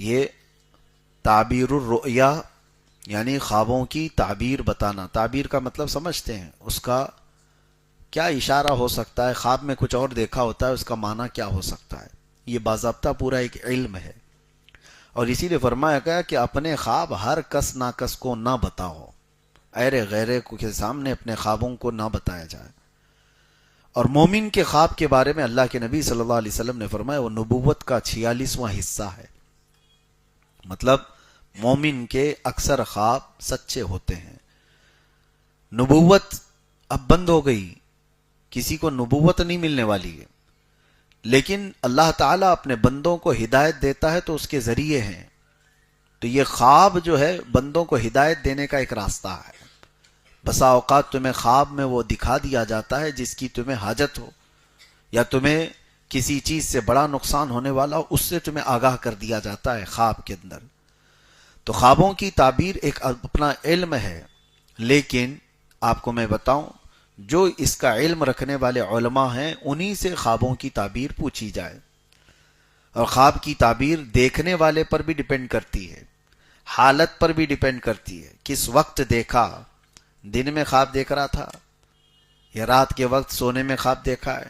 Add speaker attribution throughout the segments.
Speaker 1: یہ تعبیر الرؤیا یعنی خوابوں کی تعبیر بتانا. تعبیر کا مطلب سمجھتے ہیں, اس کا کیا اشارہ ہو سکتا ہے, خواب میں کچھ اور دیکھا ہوتا ہے, اس کا معنی کیا ہو سکتا ہے. یہ باضابطہ پورا ایک علم ہے, اور اسی لیے فرمایا گیا کہ اپنے خواب ہر کس ناکس کو نہ بتاؤ, ایرے غیرے کے سامنے اپنے خوابوں کو نہ بتایا جائے. اور مومن کے خواب کے بارے میں اللہ کے نبی صلی اللہ علیہ وسلم نے فرمایا وہ نبوت کا 46واں حصہ ہے. مطلب مومن کے اکثر خواب سچے ہوتے ہیں. نبوت اب بند ہو گئی, کسی کو نبوت نہیں ملنے والی ہے, لیکن اللہ تعالیٰ اپنے بندوں کو ہدایت دیتا ہے تو اس کے ذریعے ہیں. تو یہ خواب جو ہے بندوں کو ہدایت دینے کا ایک راستہ ہے. بسا اوقات تمہیں خواب میں وہ دکھا دیا جاتا ہے جس کی تمہیں حاجت ہو, یا تمہیں کسی چیز سے بڑا نقصان ہونے والا ہو, اس سے تمہیں آگاہ کر دیا جاتا ہے خواب کے اندر. تو خوابوں کی تعبیر ایک اپنا علم ہے, لیکن آپ کو میں بتاؤں جو اس کا علم رکھنے والے علماء ہیں انہی سے خوابوں کی تعبیر پوچھی جائے. اور خواب کی تعبیر دیکھنے والے پر بھی ڈیپینڈ کرتی ہے, حالت پر بھی ڈیپینڈ کرتی ہے. کس وقت دیکھا, دن میں خواب دیکھ رہا تھا یا رات کے وقت سونے میں خواب دیکھا ہے,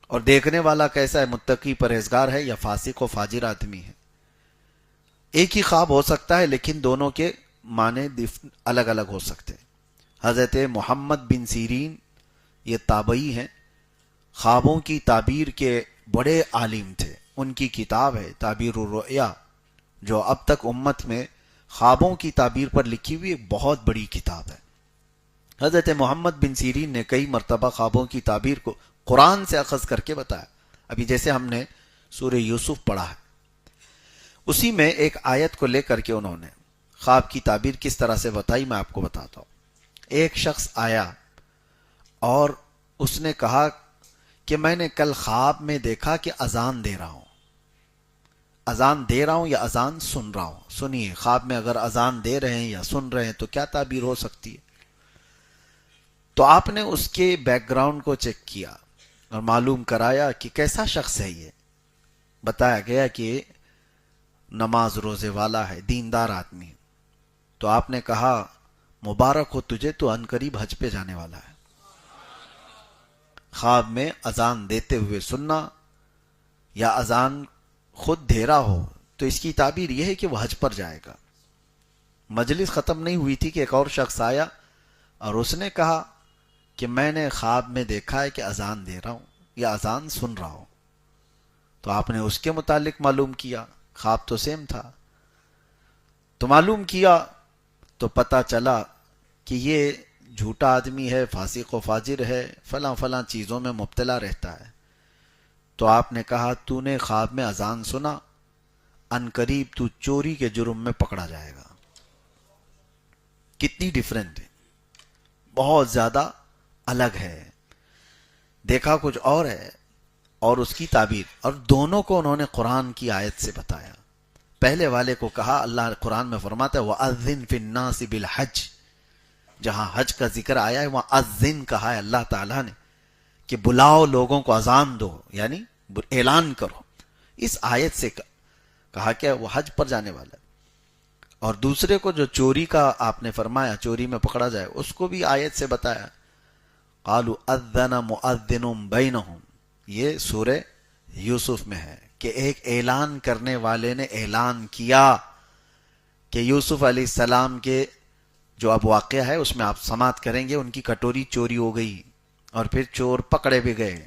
Speaker 1: اور دیکھنے والا کیسا ہے, متقی پرہیزگار ہے یا فاسق و فاجر آدمی ہے. ایک ہی خواب ہو سکتا ہے لیکن دونوں کے معنی الگ الگ ہو سکتے ہیں. حضرت محمد بن سیرین یہ تابعی ہیں, خوابوں کی تعبیر کے بڑے عالم تھے. ان کی کتاب ہے تعبیر الرؤیا, جو اب تک امت میں خوابوں کی تعبیر پر لکھی ہوئی ایک بہت بڑی کتاب ہے. حضرت محمد بن سیرین نے کئی مرتبہ خوابوں کی تعبیر کو قرآن سے اخذ کر کے بتایا. ابھی جیسے ہم نے سورہ یوسف پڑھا ہے, اسی میں ایک آیت کو لے کر کے انہوں نے خواب کی تعبیر کس طرح سے بتائی میں آپ کو بتاتا ہوں. ایک شخص آیا اور اس نے کہا کہ میں نے کل خواب میں دیکھا کہ اذان دے رہا ہوں. اذان دے رہا ہوں یا اذان سن رہا ہوں. سنیے, خواب میں اگر اذان دے رہے ہیں یا سن رہے ہیں تو کیا تعبیر ہو سکتی ہے. تو آپ نے اس کے بیک گراؤنڈ کو چیک کیا اور معلوم کرایا کہ کیسا شخص ہے. یہ بتایا گیا کہ نماز روزے والا ہے, دیندار آدمی. تو آپ نے کہا مبارک ہو تجھے, تو عنقریب حج پہ جانے والا ہے. خواب میں اذان دیتے ہوئے سننا یا اذان خود دے رہا ہو تو اس کی تعبیر یہ ہے کہ وہ حج پر جائے گا. مجلس ختم نہیں ہوئی تھی کہ ایک اور شخص آیا اور اس نے کہا کہ میں نے خواب میں دیکھا ہے کہ اذان دے رہا ہوں یا اذان سن رہا ہوں. تو آپ نے اس کے متعلق معلوم کیا, خواب تو سیم تھا. تو معلوم کیا تو پتہ چلا کہ یہ جھوٹا آدمی ہے, فاسق و فاجر ہے, فلاں فلاں چیزوں میں مبتلا رہتا ہے. تو آپ نے کہا تو نے خواب میں اذان سنا, عنقریب تو چوری کے جرم میں پکڑا جائے گا. کتنی ڈیفرنٹ ہے, بہت زیادہ الگ ہے. دیکھا کچھ اور ہے اور اس کی تعبیر, اور دونوں کو انہوں نے قرآن کی آیت سے بتایا. پہلے والے کو کہا, اللہ قرآن میں فرماتا ہے وَأَذِّن فِي النَّاسِ بِالْحَجِّ, جہاں حج کا ذکر آیا ہے وہاں اذن کہا ہے اللہ تعالیٰ نے کہ بلاؤ لوگوں کو, اذان دو یعنی اعلان کرو. اس آیت سے کہا کہ وہ حج پر جانے والا ہے. اور دوسرے کو جو چوری کا آپ نے فرمایا چوری میں پکڑا جائے, اس کو بھی آیت سے بتایا قَالُوا أَذَّنَ مُؤَذِّنٌ بَيْنَهُمْ, یہ سورہ یوسف میں ہے کہ ایک اعلان کرنے والے نے اعلان کیا کہ یوسف علیہ السلام کے جو اب واقعہ ہے اس میں آپ سماعت کریں گے, ان کی کٹوری چوری ہو گئی اور پھر چور پکڑے بھی گئے.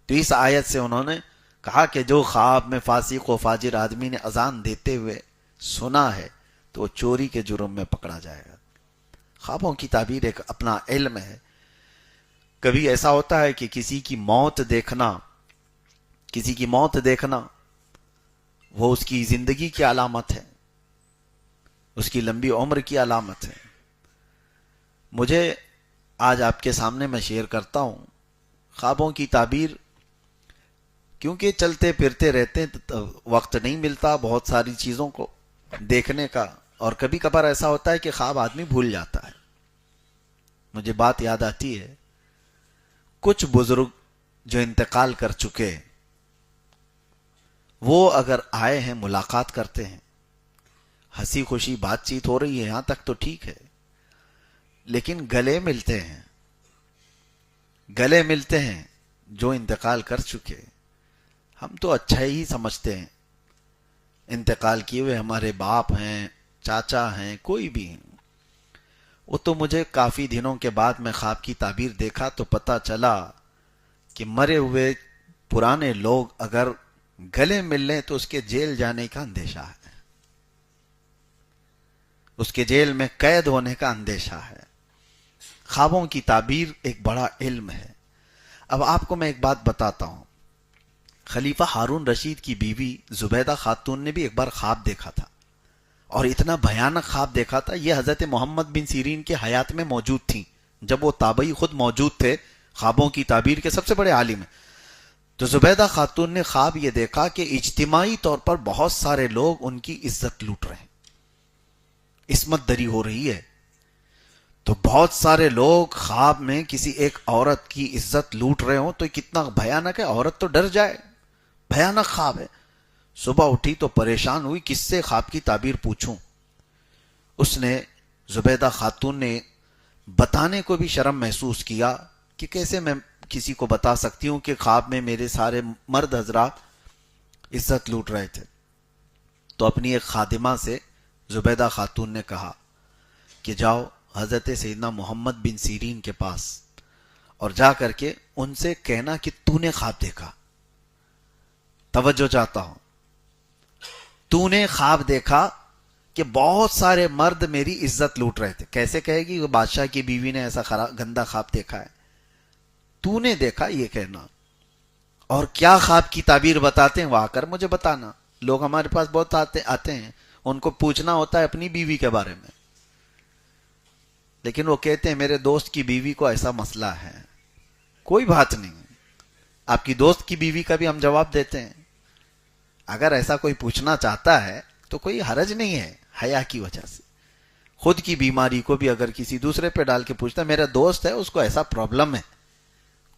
Speaker 1: تو اس آیت سے انہوں نے کہا کہ جو خواب میں فاسق و فاجر آدمی نے اذان دیتے ہوئے سنا ہے تو وہ چوری کے جرم میں پکڑا جائے گا. خوابوں کی تعبیر ایک اپنا علم ہے. کبھی ایسا ہوتا ہے کہ کسی کی موت دیکھنا وہ اس کی زندگی کی علامت ہے, اس کی لمبی عمر کی علامت ہے. مجھے آج آپ کے سامنے میں شیئر کرتا ہوں خوابوں کی تعبیر, کیونکہ چلتے پھرتے رہتے ہیں تو وقت نہیں ملتا بہت ساری چیزوں کو دیکھنے کا, اور کبھی کبھار ایسا ہوتا ہے کہ خواب آدمی بھول جاتا ہے. مجھے بات یاد آتی ہے, کچھ بزرگ جو انتقال کر چکے وہ اگر آئے ہیں ملاقات کرتے ہیں، ہنسی خوشی بات چیت ہو رہی ہے، یہاں تک تو ٹھیک ہے، لیکن گلے ملتے ہیں، گلے ملتے ہیں جو انتقال کر چکے، ہم تو اچھا ہی سمجھتے ہیں، انتقال کیے ہوئے ہمارے باپ ہیں، چاچا ہیں، کوئی بھی ہیں۔ وہ تو مجھے کافی دنوں کے بعد میں خواب کی تعبیر دیکھا تو پتا چلا کہ مرے ہوئے پرانے لوگ اگر گلے مل لیں تو اس کے جیل جانے کا اندیشہ ہے، اس کے جیل میں قید ہونے کا اندیشہ ہے۔ خوابوں کی تعبیر ایک بڑا علم ہے۔ اب آپ کو میں ایک بات بتاتا ہوں، خلیفہ ہارون رشید کی بیوی زبیدہ خاتون نے بھی ایک بار خواب دیکھا تھا، اور اتنا بھیانک خواب دیکھا تھا، یہ حضرت محمد بن سیرین کے حیات میں موجود تھیں، جب وہ تابعی خود موجود تھے، خوابوں کی تعبیر کے سب سے بڑے عالم ہیں۔ تو زبیدہ خاتون نے خواب یہ دیکھا کہ اجتماعی طور پر بہت سارے لوگ ان کی عزت لوٹ رہے ہیں، عصمت دری ہو رہی ہے۔ تو بہت سارے لوگ خواب میں کسی ایک عورت کی عزت لوٹ رہے ہوں تو کتنا بھیانک ہے، عورت تو ڈر جائے، بھیانک خواب ہے۔ صبح اٹھی تو پریشان ہوئی، کس سے خواب کی تعبیر پوچھوں؟ اس نے، زبیدہ خاتون نے بتانے کو بھی شرم محسوس کیا کہ کیسے میں کسی کو بتا سکتی ہوں کہ خواب میں میرے سارے مرد حضرات عزت لوٹ رہے تھے۔ تو اپنی ایک خادمہ سے زبیدہ خاتون نے کہا کہ جاؤ حضرت سیدنا محمد بن سیرین کے پاس اور جا کر کے ان سے کہنا کہ تو نے خواب دیکھا، توجہ چاہتا ہوں، تو نے خواب دیکھا کہ بہت سارے مرد میری عزت لوٹ رہے تھے۔ کیسے کہے گی وہ بادشاہ کی بیوی نے ایسا گندا خواب دیکھا ہے؟ تو نے دیکھا یہ کہنا، اور کیا خواب کی تعبیر بتاتے ہیں وہ آ کر مجھے بتانا۔ لوگ ہمارے پاس بہت آتے ہیں، ان کو پوچھنا ہوتا ہے اپنی بیوی کے بارے میں، لیکن وہ کہتے ہیں میرے دوست کی بیوی کو ایسا مسئلہ ہے۔ کوئی بات نہیں، آپ کی دوست کی بیوی کا بھی ہم جواب دیتے ہیں۔ اگر ایسا کوئی پوچھنا چاہتا ہے تو کوئی حرج نہیں ہے، حیا کی وجہ سے۔ خود کی بیماری کو بھی اگر کسی دوسرے پہ ڈال کے پوچھتا ہے، میرا دوست ہے اس کو ایسا پرابلم ہے،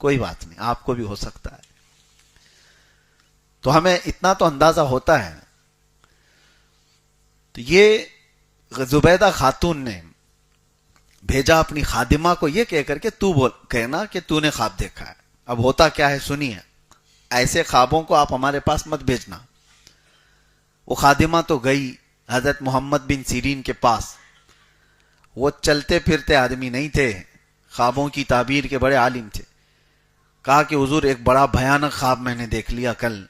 Speaker 1: کوئی بات نہیں، آپ کو بھی ہو سکتا ہے۔ تو ہمیں اتنا تو اندازہ ہوتا ہے۔ تو یہ زبیدہ خاتون نے بھیجا اپنی خادمہ کو یہ کہہ کر کے تو کہنا کہ تو نے خواب دیکھا ہے۔ اب ہوتا کیا ہے سنیے، ایسے خوابوں کو آپ ہمارے پاس مت بھیجنا۔ وہ خادمہ تو گئی حضرت محمد بن سیرین کے پاس، وہ چلتے پھرتے آدمی نہیں تھے، خوابوں کی تعبیر کے بڑے عالم تھے۔ کہا کہ حضور ایک بڑا بھیانک خواب میں نے دیکھ لیا کل۔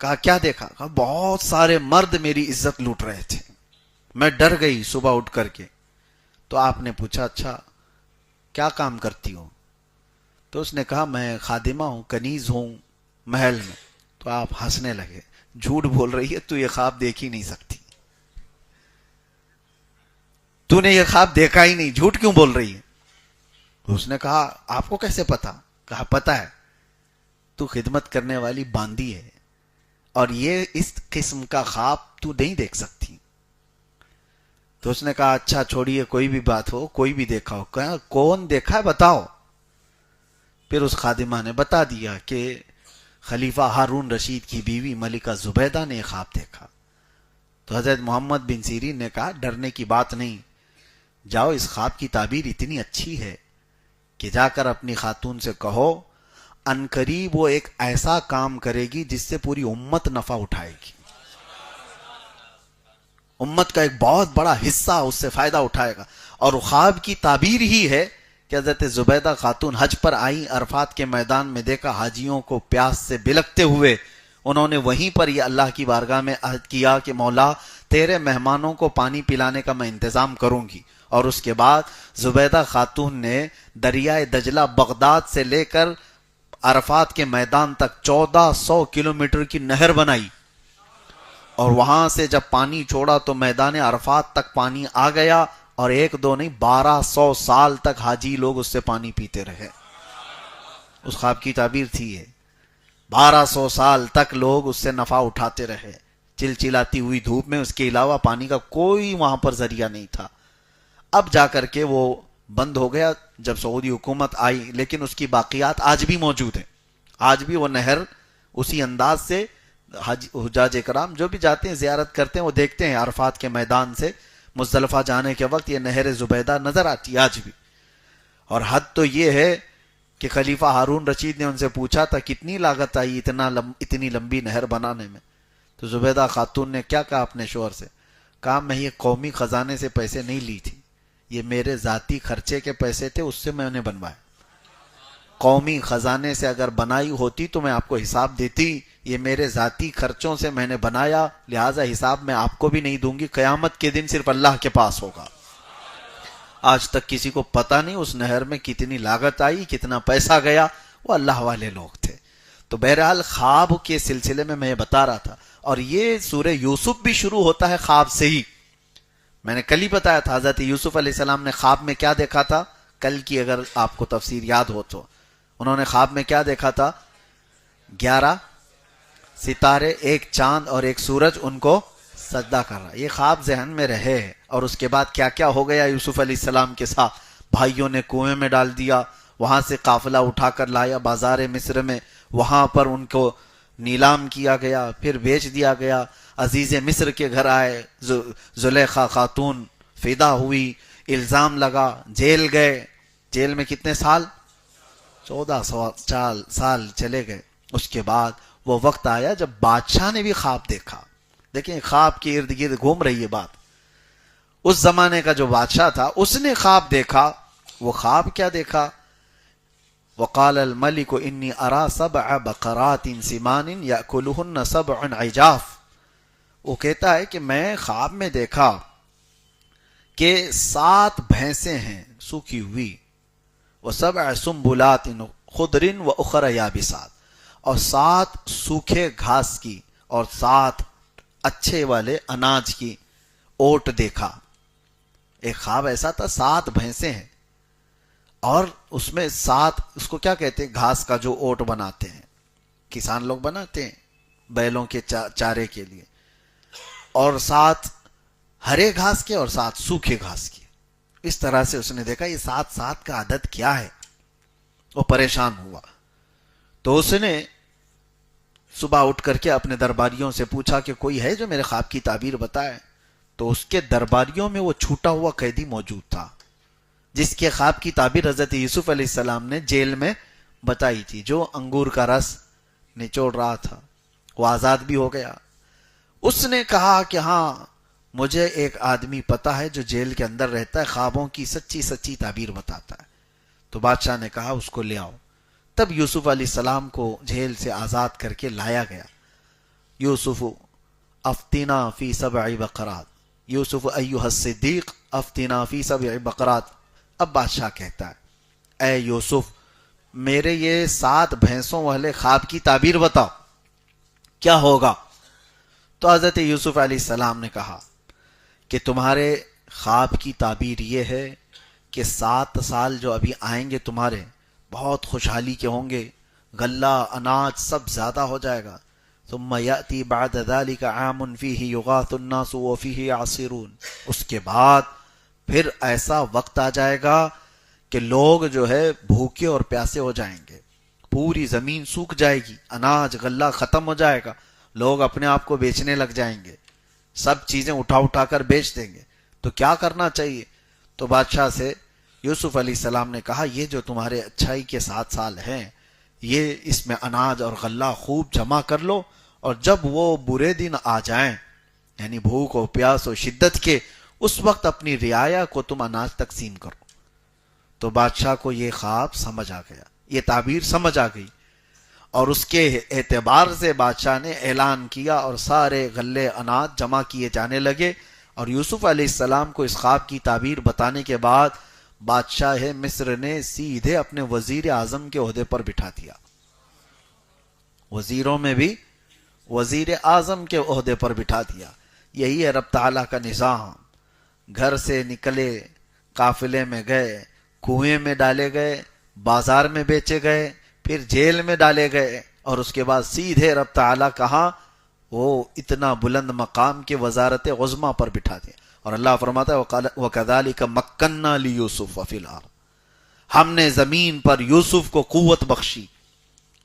Speaker 1: کہا کیا دیکھا؟ کہا بہت سارے مرد میری عزت لوٹ رہے تھے، میں ڈر گئی صبح اٹھ کر کے۔ تو آپ نے پوچھا اچھا کیا کام کرتی ہوں؟ تو اس نے کہا میں خادمہ ہوں، کنیز ہوں محل میں۔ تو آپ ہنسنے لگے، جھوٹ بول رہی ہے، تو یہ خواب دیکھ ہی نہیں سکتی، تو نے یہ خواب دیکھا ہی نہیں، جھوٹ کیوں بول رہی ہے؟ تو اس نے کہا آپ کو کیسے پتا؟ کہا پتا ہے، تو خدمت کرنے والی باندی ہے، اور یہ اس قسم کا خواب تو نہیں دیکھ سکتی۔ تو اس نے کہا اچھا چھوڑیے، کوئی بھی بات ہو، کوئی بھی دیکھا ہو۔ کہا کون دیکھا ہے بتاؤ۔ پھر اس خادمہ نے بتا دیا کہ خلیفہ ہارون رشید کی بیوی ملکہ زبیدہ نے خواب دیکھا۔ تو حضرت محمد بن سیرین نے کہا ڈرنے کی بات نہیں، جاؤ اس خواب کی تعبیر اتنی اچھی ہے کہ جا کر اپنی خاتون سے کہو عنقریب وہ ایک ایسا کام کرے گی جس سے پوری امت نفع اٹھائے گی، امت کا ایک بہت بڑا حصہ اس سے فائدہ اٹھائے گا۔ اور خواب کی تعبیر ہی ہے کہ حضرت زبیدہ خاتون حج پر آئی، عرفات کے میدان میں دیکھا حاجیوں کو پیاس سے بلکتے ہوئے، انہوں نے وہیں پر یہ اللہ کی بارگاہ میں عہد کیا کہ مولا تیرے مہمانوں کو پانی پلانے کا میں انتظام کروں گی۔ اور اس کے بعد زبیدہ خاتون نے دریائے دجلہ بغداد سے لے کر عرفات کے میدان تک 1400 کلومیٹر کی نہر بنائی، اور وہاں سے جب پانی چھوڑا تو میدان عرفات تک پانی آ گیا، اور ایک دو نہیں 1200 سال تک حاجی لوگ اس سے پانی پیتے رہے۔ اس خواب کی تعبیر تھی یہ، 1200 سال تک لوگ اس سے نفع اٹھاتے رہے، چلچلاتی ہوئی دھوپ میں، اس کے علاوہ پانی کا کوئی وہاں پر ذریعہ نہیں تھا۔ اب جا کر کے وہ بند ہو گیا جب سعودی حکومت آئی، لیکن اس کی باقیات آج بھی موجود ہیں، آج بھی وہ نہر اسی انداز سے حجاج کرام جو بھی جاتے ہیں زیارت کرتے ہیں وہ دیکھتے ہیں عرفات کے میدان سے مزدلفہ جانے کے وقت یہ نہر زبیدہ نظر آتی آج بھی. اور حد تو یہ ہے کہ خلیفہ ہارون رشید نے ان سے پوچھا تھا کتنی لاگت آئی اتنی لمبی نہر بنانے میں. تو زبیدہ خاتون نے کیا کہا اپنے شوہر سے؟ کہا میں یہ قومی خزانے سے پیسے نہیں لی تھی, یہ میرے ذاتی خرچے کے پیسے تھے, اس سے میں نے بنوایا. قومی خزانے سے اگر بنائی ہوتی تو میں آپ کو حساب دیتی, یہ میرے ذاتی خرچوں سے میں نے بنایا, لہٰذا حساب میں آپ کو بھی نہیں دوں گی, قیامت کے دن صرف اللہ کے پاس ہوگا. آج تک کسی کو پتا نہیں اس نہر میں کتنی لاگت آئی, کتنا پیسہ گیا, وہ اللہ والے لوگ تھے. تو بہرحال خواب کے سلسلے میں یہ بتا رہا تھا, اور یہ سورہ یوسف بھی شروع ہوتا ہے خواب سے ہی. میں نے کل ہی بتایا تھا حضرت یوسف علیہ السلام نے خواب میں کیا دیکھا تھا, کل کی اگر آپ کو تفسیر یاد ہو تو انہوں نے خواب میں کیا دیکھا تھا, 11 ستارے, ایک چاند اور ایک سورج ان کو سجدہ کر رہا. یہ خواب ذہن میں رہے. اور اس کے بعد کیا کیا ہو گیا یوسف علیہ السلام کے ساتھ, بھائیوں نے کنویں میں ڈال دیا, وہاں سے قافلہ اٹھا کر لایا بازار مصر میں, وہاں پر ان کو نیلام کیا گیا, پھر بیچ دیا گیا. عزیز مصر کے گھر آئے, زلیخا خاتون فدا ہوئی, الزام لگا, جیل گئے. جیل میں کتنے سال؟ 14 سال چلے گئے. اس کے بعد وہ وقت آیا جب بادشاہ نے بھی خواب دیکھا. دیکھیں خواب کے ارد گرد گھوم رہی ہے بات. اس زمانے کا جو بادشاہ تھا اس نے خواب دیکھا. وہ خواب کیا دیکھا؟ وقال الملك انی ارى 7 بقرات سمان یاکلهن 7 عجاف. وہ کہتا ہے کہ میں خواب میں دیکھا کہ 7 بھینسیں ہیں سوکھی ہوئی, و7 سنبلات خضر واخر یابسات, اور 7 سوکھے گھاس کی اور 7 اچھے والے اناج کی اوٹ دیکھا. ایک خواب ایسا تھا 7 بھینسیں ہیں اور اس میں 7, اس کو کیا کہتے ہیں, گھاس کا جو اوٹ بناتے ہیں کسان لوگ بناتے ہیں بیلوں کے چارے کے لیے, اور 7 ہرے گھاس کے اور 7 سوکھے گھاس کے. اس طرح سے اس نے دیکھا یہ 7 کا عدد کیا ہے. وہ پریشان ہوا. تو اس نے صبح اٹھ کر کے اپنے درباریوں سے پوچھا کہ کوئی ہے جو میرے خواب کی تعبیر بتائے. تو اس کے درباریوں میں وہ چھوٹا ہوا قیدی موجود تھا جس کے خواب کی تعبیر حضرت یوسف علیہ السلام نے جیل میں بتائی تھی, جو انگور کا رس نچوڑ رہا تھا. وہ آزاد بھی ہو گیا. اس نے کہا کہ ہاں مجھے ایک آدمی پتا ہے جو جیل کے اندر رہتا ہے, خوابوں کی سچی تعبیر بتاتا ہے. تو بادشاہ نے کہا اس کو لے آؤ. تب یوسف علیہ السلام کو جیل سے آزاد کر کے لایا گیا. یوسف افتنا فی 7 بقرات, یوسف ایھا الصدیق افتنا فی 7 بقرات. اب بادشاہ کہتا ہے اے یوسف میرے یہ 7 بھینسوں والے خواب کی تعبیر بتاؤ کیا ہوگا. تو حضرت یوسف علیہ السلام نے کہا کہ تمہارے خواب کی تعبیر یہ ہے کہ 7 سال جو ابھی آئیں گے تمہارے بہت خوشحالی کے ہوں گے, غلہ اناج سب زیادہ ہو جائے گا. ثم یأتی بعد ذلك عام فیہ یغاث الناس وفیہ یعصرون. اس کے بعد پھر ایسا وقت آ جائے گا کہ لوگ جو ہے بھوکے اور پیاسے ہو جائیں گے, پوری زمین سوکھ جائے گی, اناج غلہ ختم ہو جائے گا, لوگ اپنے آپ کو بیچنے لگ جائیں گے, سب چیزیں اٹھا کر بیچ دیں گے. تو کیا کرنا چاہیے؟ تو بادشاہ سے یوسف علیہ السلام نے کہا یہ جو تمہارے اچھائی کے 7 سال ہیں یہ اس میں اناج اور غلہ خوب جمع کر لو, اور جب وہ برے دن آ جائیں یعنی بھوک و پیاس و شدت کے, اس وقت اپنی رعایا کو تم اناج تقسیم کرو. تو بادشاہ کو یہ خواب سمجھ آ گیا, یہ تعبیر سمجھ آ گئی, اور اس کے اعتبار سے بادشاہ نے اعلان کیا اور سارے غلے اناج جمع کیے جانے لگے. اور یوسف علیہ السلام کو اس خواب کی تعبیر بتانے کے بعد بادشاہ مصر نے سیدھے اپنے وزیر اعظم کے عہدے پر بٹھا دیا. وزیروں میں بھی وزیر اعظم کے عہدے پر بٹھا دیا. یہی ہے رب تعالیٰ کا نظام. گھر سے نکلے, قافلے میں گئے, کنویں میں ڈالے گئے, بازار میں بیچے گئے, پھر جیل میں ڈالے گئے, اور اس کے بعد سیدھے رب تعالیٰ کہاں وہ اتنا بلند مقام کے وزارت عظمیٰ پر بٹھا دیا. اور اللہ فرماتا ہے وَكَذَلِكَ مَكَّنَّا لِيُوسُفَ فِي الْأَرْضِ, ہم نے زمین پر یوسف کو قوت بخشی.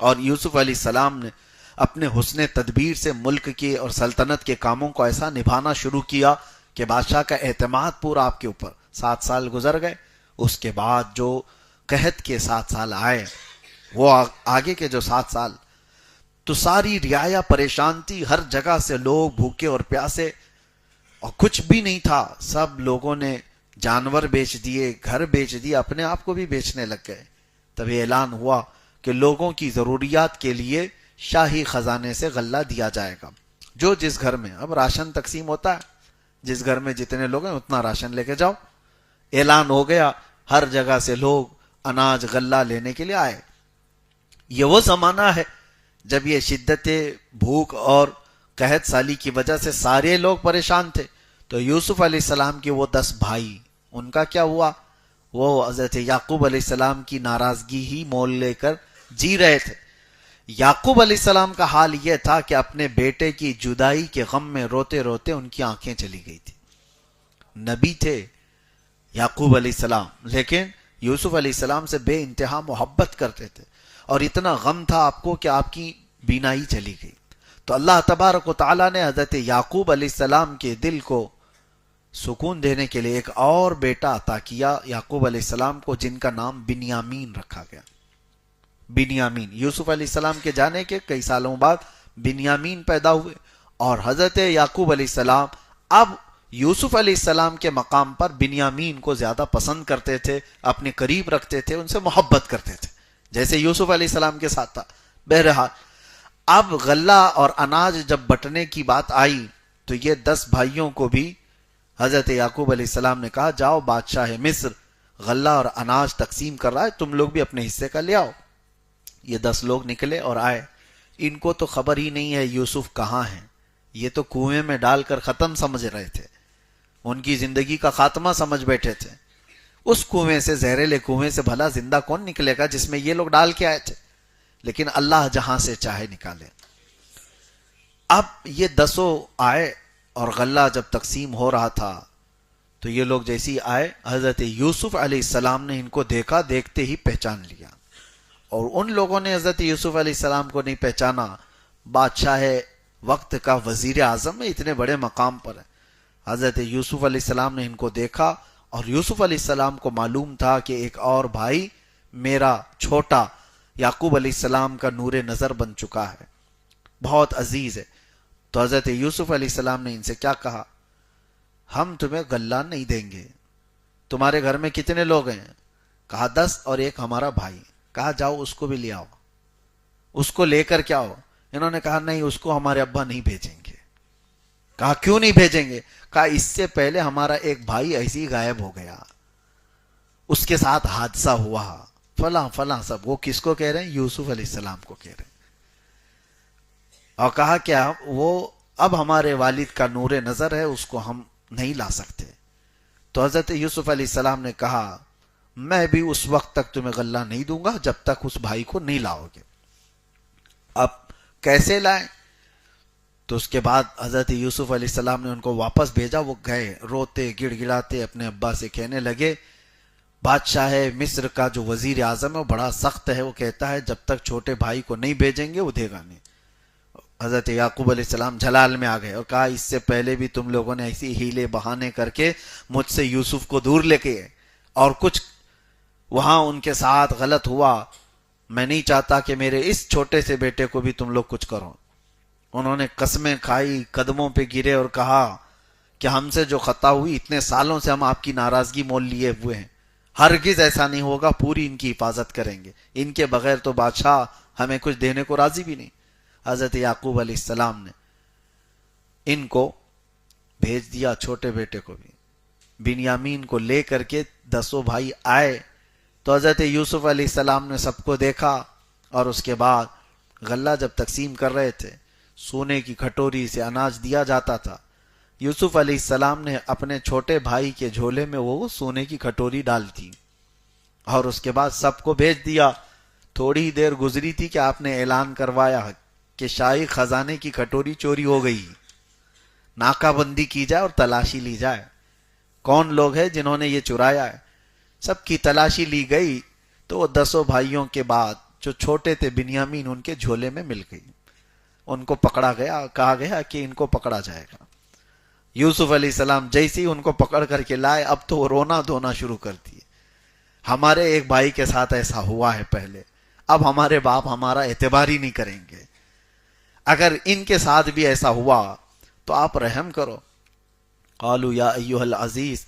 Speaker 1: اور یوسف علیہ السلام نے اپنے حسن تدبیر سے ملک کے اور سلطنت کے کاموں کو ایسا نبھانا شروع کیا کہ بادشاہ کا اعتماد پورا آپ کے اوپر. 7 سال گزر گئے. اس کے بعد جو قحط کے 7 سال آئے، وہ آگے کے جو 7 سال، تو ساری رعایا پریشان تھی. ہر جگہ سے لوگ بھوکے اور پیاسے، اور کچھ بھی نہیں تھا. سب لوگوں نے جانور بیچ دیے، گھر بیچ دیے، اپنے آپ کو بھی بیچنے لگ گئے. تبھی اعلان ہوا کہ لوگوں کی ضروریات کے لیے شاہی خزانے سے غلہ دیا جائے گا. جو جس گھر میں، اب راشن تقسیم ہوتا ہے، جس گھر میں جتنے لوگ ہیں اتنا راشن لے کے جاؤ. اعلان ہو گیا، ہر جگہ سے لوگ اناج غلہ لینے کے لیے آئے. یہ وہ زمانہ ہے جب یہ شدت بھوک اور قحط سالی کی وجہ سے سارے لوگ پریشان تھے. تو یوسف علیہ السلام کے وہ 10 بھائی، ان کا کیا ہوا؟ وہ حضرت یعقوب علیہ السلام کی ناراضگی ہی مول لے کر جی رہے تھے. یعقوب علیہ السلام کا حال یہ تھا کہ اپنے بیٹے کی جدائی کے غم میں روتے روتے ان کی آنکھیں چلی گئی تھی. نبی تھے یعقوب علیہ السلام، لیکن یوسف علیہ السلام سے بے انتہا محبت کرتے تھے، اور اتنا غم تھا آپ کو کہ آپ کی بینائی چلی گئی. تو اللہ تبارک و تعالیٰ نے حضرت یعقوب علیہ السلام کے دل کو سکون دینے کے لیے ایک اور بیٹا عطا کیا یعقوب علیہ السلام کو، جن کا نام بنیامین رکھا گیا. بنیامین، یوسف علیہ السلام کے جانے کے کئی سالوں بعد بنیامین پیدا ہوئے. اور حضرت یعقوب علیہ السلام اب یوسف علیہ السلام کے مقام پر بنیامین کو زیادہ پسند کرتے تھے، اپنے قریب رکھتے تھے، ان سے محبت کرتے تھے جیسے یوسف علیہ السلام کے ساتھ تھا. بہرحال اب غلہ اور اناج جب بٹنے کی بات آئی تو یہ 10 بھائیوں کو بھی حضرت یعقوب علیہ السلام نے کہا، جاؤ بادشاہ مصر غلہ اور اناج تقسیم کر رہا ہے، تم لوگ بھی اپنے حصے کا لے آؤ. یہ 10 لوگ نکلے اور آئے. ان کو تو خبر ہی نہیں ہے یوسف کہاں ہیں. یہ تو کنویں میں ڈال کر ختم سمجھ رہے تھے، ان کی زندگی کا خاتمہ سمجھ بیٹھے تھے. اس کنویں سے، زہریلے کنویں سے بھلا زندہ کون نکلے گا جس میں یہ لوگ ڈال کے آئے تھے؟ لیکن اللہ جہاں سے چاہے نکالے. اب یہ 10 آئے اور غلہ جب تقسیم ہو رہا تھا تو یہ لوگ جیسی آئے، حضرت یوسف علیہ السلام نے ان کو دیکھا، دیکھتے ہی پہچان لیا. اور ان لوگوں نے حضرت یوسف علیہ السلام کو نہیں پہچانا. بادشاہ وقت کا وزیر اعظم ہے، اتنے بڑے مقام پر ہے. حضرت یوسف علیہ السلام نے ان کو دیکھا، اور یوسف علیہ السلام کو معلوم تھا کہ ایک اور بھائی میرا چھوٹا یعقوب علیہ السلام کا نور نظر بن چکا ہے، بہت عزیز ہے. تو حضرت یوسف علیہ السلام نے ان سے کیا کہا؟ ہم تمہیں غلہ نہیں دیں گے. تمہارے گھر میں کتنے لوگ ہیں؟ کہا 10 اور ایک ہمارا بھائی. کہا جاؤ اس کو بھی لے آؤ، اس کو لے کر کیا ہو؟ انہوں نے کہا نہیں، اس کو ہمارے ابا نہیں بھیجیں گے. کہا کیوں نہیں بھیجیں گے؟ کہا اس سے پہلے ہمارا ایک بھائی ایسے ہی غائب ہو گیا، اس کے ساتھ حادثہ ہوا فلاں فلاں سب. وہ کس کو کہہ رہے ہیں؟ یوسف علیہ السلام کو کہہ رہے ہیں. اور کہا کیا وہ اب ہمارے والد کا نور نظر ہے، اس کو ہم نہیں لا سکتے. تو حضرت یوسف علیہ السلام نے کہا میں بھی اس وقت تک تمہیں غلہ نہیں دوں گا جب تک اس بھائی کو نہیں لاؤ گے. اب کیسے لائیں؟ تو اس کے بعد حضرت یوسف علیہ السلام نے ان کو واپس بھیجا. وہ گئے روتے گڑ گڑاتے اپنے ابا سے کہنے لگے، بادشاہ مصر کا جو وزیر اعظم ہے وہ بڑا سخت ہے، وہ کہتا ہے جب تک چھوٹے بھائی کو نہیں بھیجیں گے وہ دے گا نہیں. حضرت یعقوب علیہ السلام جلال میں آ گئے اور کہا اس سے پہلے بھی تم لوگوں نے ایسی ہیلے بہانے کر کے مجھ سے یوسف کو دور لے کے، اور کچھ وہاں ان کے ساتھ غلط ہوا. میں نہیں چاہتا کہ میرے اس چھوٹے سے بیٹے کو بھی تم لوگ کچھ کرو. انہوں نے قسمیں کھائی، قدموں پہ گرے اور کہا کہ ہم سے جو خطا ہوئی، اتنے سالوں سے ہم آپ کی ناراضگی مول لیے ہوئے ہیں، ہرگز ایسا نہیں ہوگا، پوری ان کی حفاظت کریں گے. ان کے بغیر تو بادشاہ ہمیں کچھ دینے کو راضی بھی نہیں. حضرت یعقوب علیہ السلام نے ان کو بھیج دیا، چھوٹے بیٹے کو بھی. بنیامین کو لے کر کے 10 بھائی آئے. تو حضرت یوسف علیہ السلام نے سب کو دیکھا، اور اس کے بعد غلہ جب تقسیم کر رہے تھے، سونے کی کھٹوری سے اناج دیا جاتا تھا. یوسف علیہ السلام نے اپنے چھوٹے بھائی کے جھولے میں وہ سونے کی کھٹوری ڈال دی، اور اس کے بعد سب کو بھیج دیا. تھوڑی ہی دیر گزری تھی کہ آپ نے اعلان کروایا کہ شاہی خزانے کی کھٹوری چوری ہو گئی، ناکہ بندی کی جائے اور تلاشی لی جائے، کون لوگ ہیں جنہوں نے یہ چرایا ہے. سب کی تلاشی لی گئی تو وہ 10 بھائیوں کے بعد جو چھوٹے تھے بنیامین، ان کے جھولے میں مل گئی. ان کو پکڑا گیا, کہا گیا کہ ان کو پکڑا جائے گا. یوسف علیہ السلام جیسے ہی ان کو پکڑ کر کے لائے, اب تو وہ رونا دھونا شروع کر دیے. ہمارے ایک بھائی کے ساتھ ایسا ہوا ہے پہلے, اب ہمارے باپ ہمارا اعتبار ہی نہیں کریں گے. اگر ان کے ساتھ بھی ایسا ہوا تو آپ رحم کرو. قالوا یا ایھا العزیز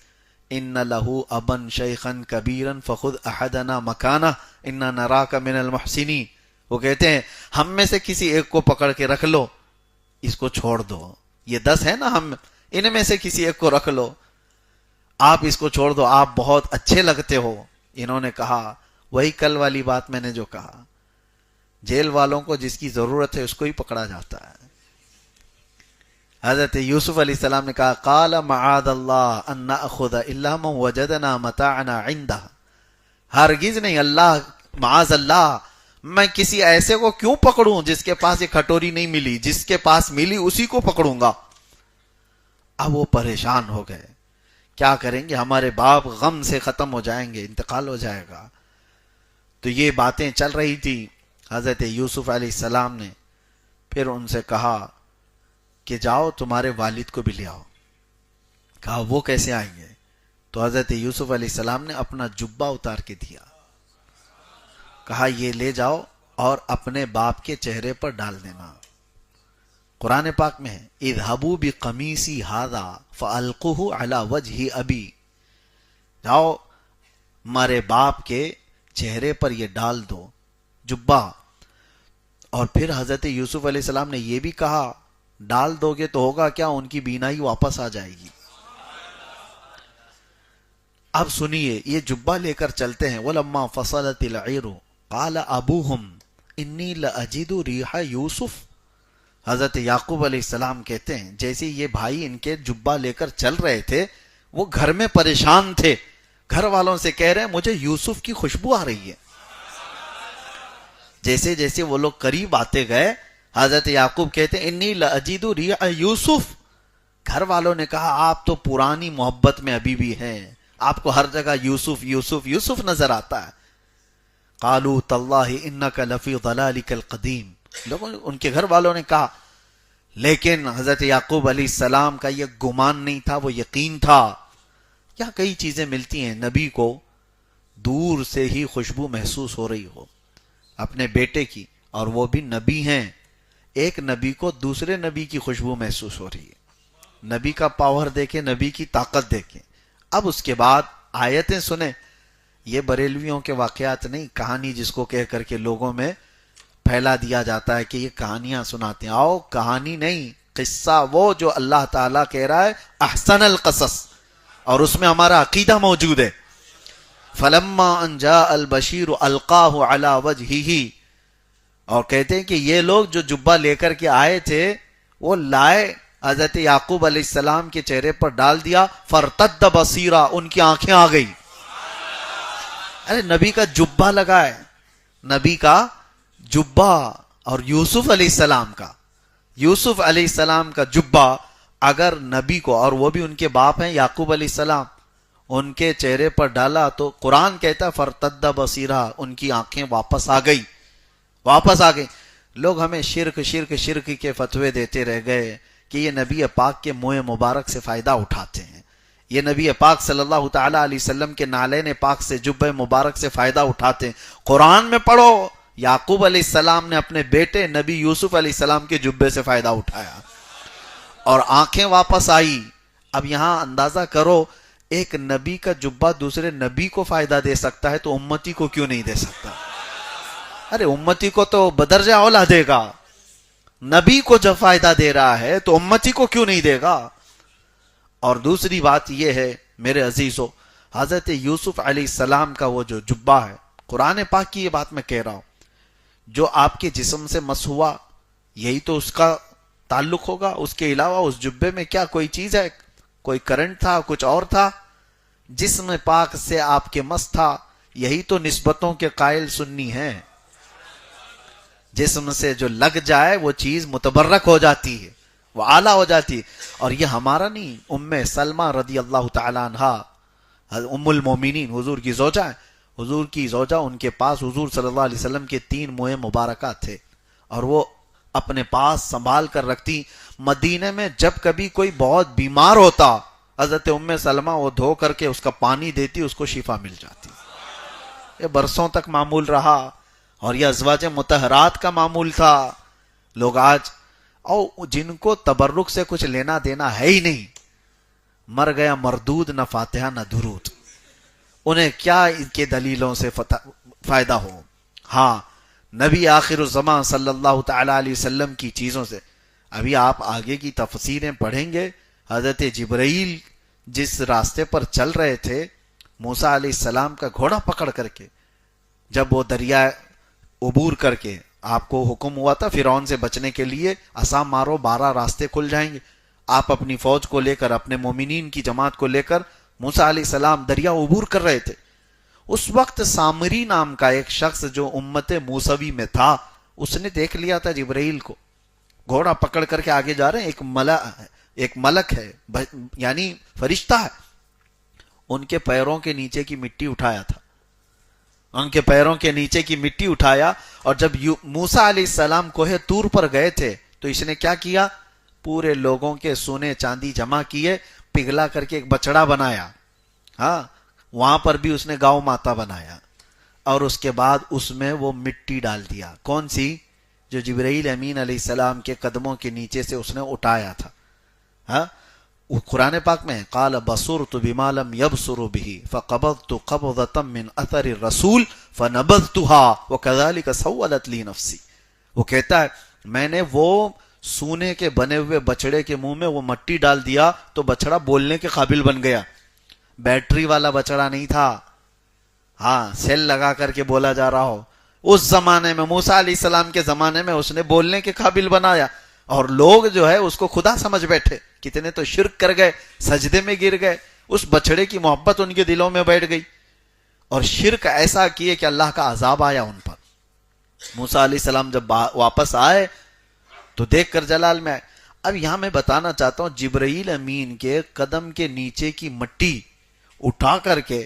Speaker 1: ان لہ ابا شیخا کبیرا فخذ احدنا مکانہ انا نراک من المحسنین. وہ کہتے ہیں ہم میں سے کسی ایک کو پکڑ کے رکھ لو, اس کو چھوڑ دو. یہ 10 ہے نا, ہم ان میں سے کسی ایک کو رکھ لو, آپ اس کو چھوڑ دو, آپ بہت اچھے لگتے ہو. انہوں نے کہا وہی کل والی بات میں نے جو کہا, جیل والوں کو جس کی ضرورت ہے اس کو ہی پکڑا جاتا ہے. حضرت یوسف علیہ السلام نے کہا قال معاذ اللہ ان ناخذ الا من وجدنا متاعنا عنده. ہرگز نہیں, اللہ معاذ اللہ, میں کسی ایسے کو کیوں پکڑوں جس کے پاس یہ کھٹوری نہیں ملی, جس کے پاس ملی اسی کو پکڑوں گا. اب وہ پریشان ہو گئے, کیا کریں گے, ہمارے باپ غم سے ختم ہو جائیں گے, انتقال ہو جائے گا. تو یہ باتیں چل رہی تھی. حضرت یوسف علیہ السلام نے پھر ان سے کہا کہ جاؤ تمہارے والد کو بھی لے آؤ. کہا وہ کیسے آئیں گے؟ تو حضرت یوسف علیہ السلام نے اپنا جبہ اتار کے دیا, کہا یہ لے جاؤ اور اپنے باپ کے چہرے پر ڈال دینا. قرآن پاک میں ہے اذهبوا بقمیصی ھذا فالقوہ علی وجہ ابی. جاؤ ہمارے باپ کے چہرے پر یہ ڈال دو جبہ. اور پھر حضرت یوسف علیہ السلام نے یہ بھی کہا ڈال دو گے تو ہوگا کیا, ان کی بینائی واپس آ جائے گی. اب سنیے, یہ جبہ لے کر چلتے ہیں. وَلَمَّا فَصَلَتِ الْعِيرُ قَالَ أَبُوهُمْ إِنِّي لَأَجِدُ رِيحَ يُوسُف. حضرت یعقوب علیہ السلام کہتے ہیں جیسے یہ بھائی ان کے جبہ لے کر چل رہے تھے, وہ گھر میں پریشان تھے, گھر والوں سے کہہ رہے ہیں مجھے یوسف کی خوشبو آ رہی ہے. جیسے جیسے وہ لوگ قریب آتے گئے, حضرت یعقوب کہتے ہیں انی لأجد ریح یوسف. گھر والوں نے کہا آپ تو پرانی محبت میں ابھی بھی ہیں, آپ کو ہر جگہ یوسف یوسف یوسف نظر آتا ہے. قالوا تاللہ انک لفی ضلالک القدیم. لوگوں ان کے گھر والوں نے کہا, لیکن حضرت یعقوب علیہ السلام کا یہ گمان نہیں تھا, وہ یقین تھا. کیا کئی چیزیں ملتی ہیں نبی کو دور سے ہی خوشبو محسوس ہو رہی ہو اپنے بیٹے کی, اور وہ بھی نبی ہیں. ایک نبی کو دوسرے نبی کی خوشبو محسوس ہو رہی ہے. نبی کا پاور دیکھیں, نبی کی طاقت دیکھیں. اب اس کے بعد آیتیں سنیں. یہ بریلویوں کے واقعات نہیں, کہانی جس کو کہہ کر کے لوگوں میں پھیلا دیا جاتا ہے کہ یہ کہانیاں سناتے ہیں. آؤ کہانی نہیں, قصہ وہ جو اللہ تعالیٰ کہہ رہا ہے احسن القصص, اور اس میں ہمارا عقیدہ موجود ہے. فلما ان جاء البشیر القاہ علی وجہہ. اور کہتے ہیں کہ یہ لوگ جو جبہ لے کر کے آئے تھے وہ لائے, حضرت یعقوب علیہ السلام کے چہرے پر ڈال دیا. فرتد بصیرا, ان کی آنکھیں آ گئی. ارے نبی کا جبہ لگا ہے, نبی کا جبہ, اور یوسف علیہ السلام کا, یوسف علیہ السلام کا جبہ اگر نبی کو, اور وہ بھی ان کے باپ ہیں یعقوب علیہ السلام, ان کے چہرے پر ڈالا تو قرآن کہتا ہے فرتد بصیرا, ان کی آنکھیں واپس آ گئی, واپس آ گئی. لوگ ہمیں شرک شرک شرک کے فتوے دیتے رہ گئے کہ یہ نبی پاک کے منہ مبارک سے فائدہ اٹھاتے ہیں, یہ نبی پاک صلی اللہ تعالی علیہ وسلم کے نالین پاک سے جبہ مبارک سے فائدہ اٹھاتے ہیں. قرآن میں پڑھو یعقوب علیہ السلام نے اپنے بیٹے نبی یوسف علیہ السلام کے جبے سے فائدہ اٹھایا اور آنکھیں واپس آئی. اب یہاں اندازہ کرو, ایک نبی کا جبہ دوسرے نبی کو فائدہ دے سکتا ہے تو امتی کو کیوں نہیں دے سکتا؟ ارے امتی کو تو بدرجہ اولا دے گا, نبی کو جب فائدہ دے رہا ہے تو امتی کو کیوں نہیں دے گا؟ اور دوسری بات یہ ہے میرے عزیزو, حضرت یوسف علیہ السلام کا وہ جو جبہ ہے, قرآن پاک کی یہ بات میں کہہ رہا ہوں, جو آپ کے جسم سے مس ہوا یہی تو اس کا تعلق ہوگا. اس کے علاوہ اس جبے میں کیا کوئی چیز ہے؟ کوئی کرنٹ تھا, کچھ اور تھا؟ جسم پاک سے آپ کے مس تھا. یہی تو نسبتوں کے قائل سنی ہیں. جسم سے جو لگ جائے وہ چیز متبرک ہو جاتی ہے, وہ اعلیٰ ہو جاتی ہے. اور یہ ہمارا نہیں, ام سلمہ رضی اللہ تعالی عنہا, ام المومنین, حضور کی زوجہ ہے, حضور کی زوجہ, ان کے پاس حضور صلی اللہ علیہ وسلم کے 3 منہ مبارکہ تھے, اور وہ اپنے پاس سنبھال کر رکھتی. مدینے میں جب کبھی کوئی بہت بیمار ہوتا حضرت ام سلمہ وہ دھو کر کے اس کا پانی دیتی, اس کو شفا مل جاتی. یہ برسوں تک معمول رہا اور یہ ازواج مطہرات کا معمول تھا. لوگ آج اور جن کو تبرک سے کچھ لینا دینا ہے ہی نہیں, مر گیا مردود, نہ فاتحہ نہ درود, انہیں کیا ان کے دلیلوں سے فائدہ ہو. ہاں نبی آخر الزمان صلی اللہ تعالی علیہ وسلم کی چیزوں سے. ابھی آپ آگے کی تفسیریں پڑھیں گے. حضرت جبرائیل جس راستے پر چل رہے تھے موسیٰ علیہ السلام کا گھوڑا پکڑ کر کے, جب وہ دریا عبور کر کے, آپ کو حکم ہوا تھا فرعون سے بچنے کے لیے عصا مارو 12 راستے کھل جائیں گے. آپ اپنی فوج کو لے کر, اپنے مومنین کی جماعت کو لے کر موسیٰ علیہ السلام دریا عبور کر رہے تھے. اس وقت سامری نام کا ایک شخص جو امت موسوی میں تھا, اس نے دیکھ لیا تھا جبرائیل کو گھوڑا پکڑ کر کے آگے جا رہے ہیں. ایک ملک ہے, یعنی فرشتہ ہے. ان کے پیروں کے نیچے کی مٹی اٹھایا تھا, ان کے پیروں کے نیچے کی مٹی اٹھایا. اور جب موسیٰ علیہ السلام کوہ طور پر گئے تھے تو اس نے کیا کیا, پورے لوگوں کے سونے چاندی جمع کیے, پگھلا کر کے ایک بچڑا بنایا. ہاں وہاں پر بھی اس نے گاؤں ماتا بنایا, اور اس کے بعد اس میں وہ مٹی ڈال دیا. کون سی؟ جو جبرائیل امین علیہ السلام کے قدموں کے نیچے سے اس نے اٹھایا تھا. ہاں قرآن پاک میں قال بصرت بما لم يبصروا به فقبضت قبضة من اثر الرسول فنبذتها وكذلك سولت لي نفسي. وہ کہتا ہے میں نے وہ سونے کے بنے ہوئے بچڑے کے منہ میں وہ مٹی ڈال دیا تو بچڑا بولنے کے قابل بن گیا. بیٹری والا بچڑا نہیں تھا, ہاں سیل لگا کر کے بولا جا رہا ہو. اس زمانے میں موسیٰ علیہ السلام کے زمانے میں اس نے بولنے کے قابل بنایا, اور لوگ جو ہے اس کو خدا سمجھ بیٹھے. کتنے تو شرک کر گئے, سجدے میں گر گئے, اس بچڑے کی محبت ان کے دلوں میں بیٹھ گئی, اور شرک ایسا کیے کہ اللہ کا عذاب آیا ان پر. موسیٰ علیہ السلام جب واپس آئے تو دیکھ کر جلال میں آئے. اب یہاں میں بتانا چاہتا ہوں جبرائیل امین کے قدم کے نیچے کی مٹی اٹھا کر کے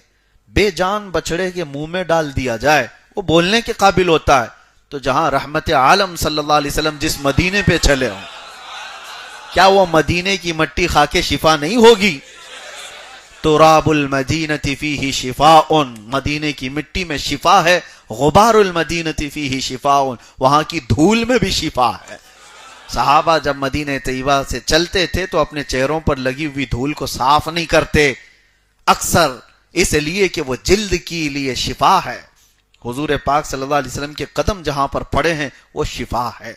Speaker 1: بے جان بچڑے کے منہ میں ڈال دیا جائے, وہ بولنے کے قابل ہوتا ہے. تو جہاں رحمت عالم صلی اللہ علیہ وسلم جس مدینے پہ چلے ہوں, کیا وہ مدینے کی مٹی کھا کے شفا نہیں ہوگی؟ تراب المدینۃ فیہ شفاء, مدینے کی مٹی میں شفا ہے. غبار المدینۃ فیہ شفاء, وہاں کی دھول میں بھی شفا ہے. صحابہ جب مدینہ طیبہ سے چلتے تھے تو اپنے چہروں پر لگی ہوئی دھول کو صاف نہیں کرتے, اکثر اس لیے کہ وہ جلد کے لیے شفا ہے. حضور پاک صلی اللہ علیہ وسلم کے قدم جہاں پر پڑے ہیں وہ شفا ہے.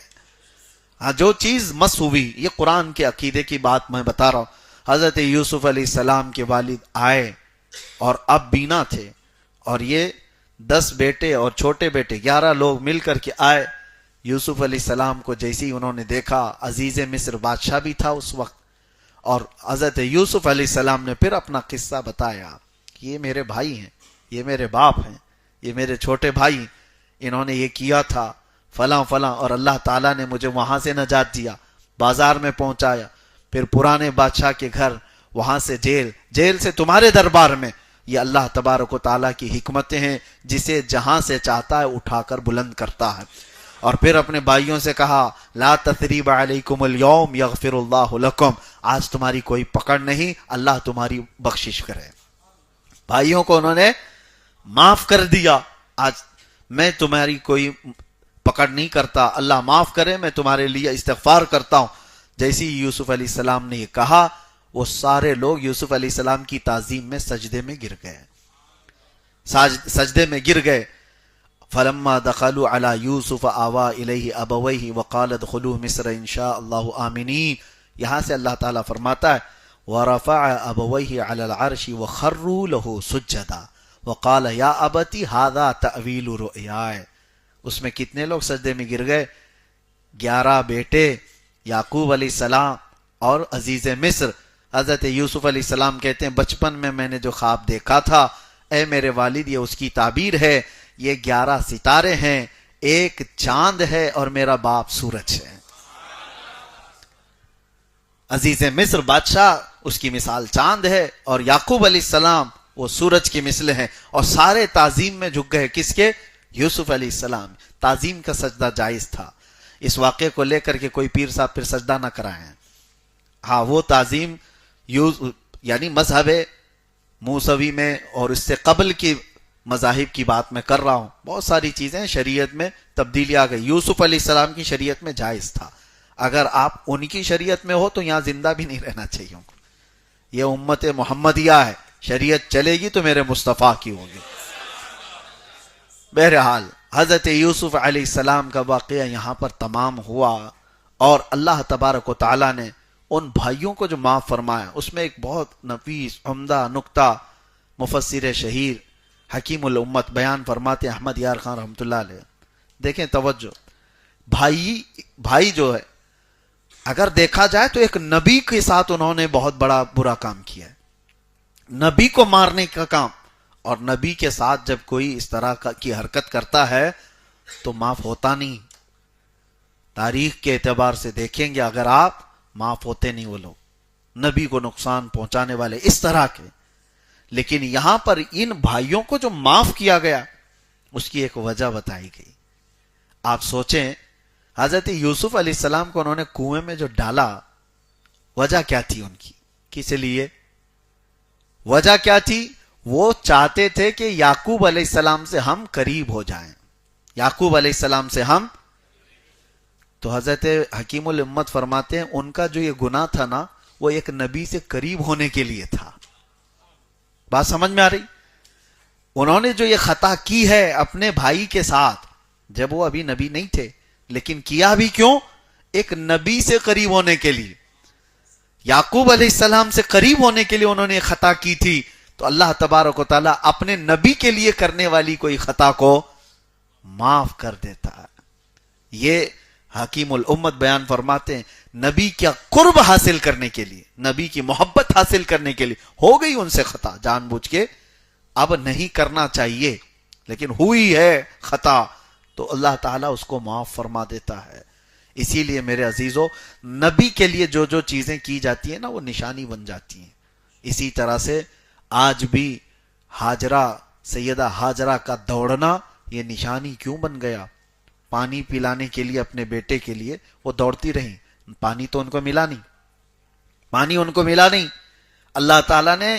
Speaker 1: ہاں جو چیز مس ہوئی, یہ قرآن کے عقیدے کی بات میں بتا رہا ہوں. حضرت یوسف علیہ السلام کے والد آئے اور اب بینا تھے, اور یہ 10 بیٹے اور چھوٹے بیٹے 11 لوگ مل کر کے آئے. یوسف علیہ السلام کو جیسے ہی انہوں نے دیکھا, عزیز مصر بادشاہ بھی تھا اس وقت, اور حضرت یوسف علیہ السلام نے پھر اپنا قصہ بتایا کہ یہ میرے بھائی ہیں, یہ میرے باپ ہیں, یہ میرے چھوٹے بھائی, انہوں نے یہ کیا تھا فلاں فلاں, اور اللہ تعالیٰ نے مجھے وہاں سے نجات دیا, بازار میں پہنچایا, پھر پرانے بادشاہ کے گھر, وہاں سے جیل, جیل سے تمہارے دربار میں. یہ اللہ تبارک و تعالیٰ کی حکمتیں ہیں, جسے جہاں سے چاہتا ہے اٹھا کر بلند کرتا ہے. اور پھر اپنے بھائیوں سے کہا لا تثریب علیکم اليوم یغفر اللہ لکم, آج تمہاری کوئی پکڑ نہیں, اللہ تمہاری بخشش کرے. بھائیوں کو انہوں نے معاف کر دیا, آج میں تمہاری کوئی پکڑ نہیں کرتا, اللہ معاف کرے, میں تمہارے لیے استغفار کرتا ہوں. جیسی یوسف علیہ السلام نے یہ کہا, وہ سارے لوگ یوسف علیہ السلام کی تعظیم میں سجدے میں گر گئے, سجدے میں گر گئے. فلما دخلوا على يوسف آوى إليه أبويه وقال ادخلوا مصر إن شاء الله آمنين. یہاں سے اللہ تعالیٰ فرماتا ہے ورفع أبويه على العرش وخروا له سجدا وقال يا أبت هذا تأويل رؤياي. اس میں کتنے لوگ سجدے میں گر گئے؟ 11 بیٹے, یعقوب علیہ السلام اور عزیز مصر. حضرت یوسف علیہ السلام کہتے ہیں بچپن میں نے جو خواب دیکھا تھا, اے میرے والد یہ اس کی تعبیر ہے, یہ 11 ستارے ہیں, ایک چاند ہے اور میرا باپ سورج ہے. عزیز مصر بادشاہ اس کی مثال چاند ہے, اور یعقوب علیہ السلام وہ سورج کی مثل ہیں. اور سارے تعظیم میں جھک گئے, کس کے؟ یوسف علیہ السلام. تعظیم کا سجدہ جائز تھا. اس واقعے کو لے کر کے کوئی پیر صاحب پھر سجدہ نہ کرائیں. ہاں وہ تعظیم یعنی مذہب موسوی میں اور اس سے قبل کی مذاہب کی بات میں کر رہا ہوں. بہت ساری چیزیں شریعت میں تبدیلی آ گئی. یوسف علیہ السلام کی شریعت میں جائز تھا. اگر آپ ان کی شریعت میں ہو تو یہاں زندہ بھی نہیں رہنا چاہیے. یہ امت محمدیہ ہے, شریعت چلے گی تو میرے مصطفیٰ کی ہوگی. بہرحال حضرت یوسف علیہ السلام کا واقعہ یہاں پر تمام ہوا, اور اللہ تبارک و تعالیٰ نے ان بھائیوں کو جو معاف فرمایا. اس میں ایک بہت نفیس عمدہ نکتہ مفسر شہیر حکیم الامت بیان فرماتے احمد یار خان رحمۃ اللہ علیہ. دیکھیں توجہ, بھائی جو ہے اگر دیکھا جائے تو ایک نبی کے ساتھ انہوں نے بہت بڑا برا کام کیا ہے, نبی کو مارنے کا کام. اور نبی کے ساتھ جب کوئی اس طرح کی حرکت کرتا ہے تو معاف ہوتا نہیں. تاریخ کے اعتبار سے دیکھیں گے اگر آپ, معاف ہوتے نہیں وہ لوگ, نبی کو نقصان پہنچانے والے اس طرح کے. لیکن یہاں پر ان بھائیوں کو جو معاف کیا گیا اس کی ایک وجہ بتائی گئی. آپ سوچیں, حضرت یوسف علیہ السلام کو انہوں نے کنویں میں جو ڈالا, وجہ کیا تھی ان کی, کس لیے وجہ کیا تھی؟ وہ چاہتے تھے کہ یعقوب علیہ السلام سے ہم قریب ہو جائیں, یعقوب علیہ السلام سے ہم. تو حضرت حکیم الامت فرماتے ہیں ان کا جو یہ گناہ تھا نا, وہ ایک نبی سے قریب ہونے کے لیے تھا. بات سمجھ میں آ رہی؟ انہوں نے جو یہ خطا کی ہے اپنے بھائی کے ساتھ, جب وہ ابھی نبی نہیں تھے, لیکن کیا بھی کیوں؟ ایک نبی سے قریب ہونے کے لیے, یعقوب علیہ السلام سے قریب ہونے کے لیے انہوں نے خطا کی تھی. تو اللہ تبارک و تعالیٰ اپنے نبی کے لیے کرنے والی کوئی خطا کو معاف کر دیتا ہے. یہ حکیم الامت بیان فرماتے ہیں نبی کا قرب حاصل کرنے کے لیے, نبی کی محبت حاصل کرنے کے لیے ہو گئی ان سے خطا جان بوجھ کے, اب نہیں کرنا چاہیے لیکن ہوئی ہے خطا, تو اللہ تعالیٰ اس کو معاف فرما دیتا ہے. اسی لیے میرے عزیزو, نبی کے لیے جو جو چیزیں کی جاتی ہیں نا وہ نشانی بن جاتی ہیں. اسی طرح سے آج بھی ہاجرہ, سیدہ ہاجرہ کا دوڑنا یہ نشانی کیوں بن گیا؟ پانی پلانے کے لیے اپنے بیٹے کے لیے وہ دوڑتی رہیں, پانی تو ان کو ملا نہیں, پانی ان کو ملا نہیں. اللہ تعالیٰ نے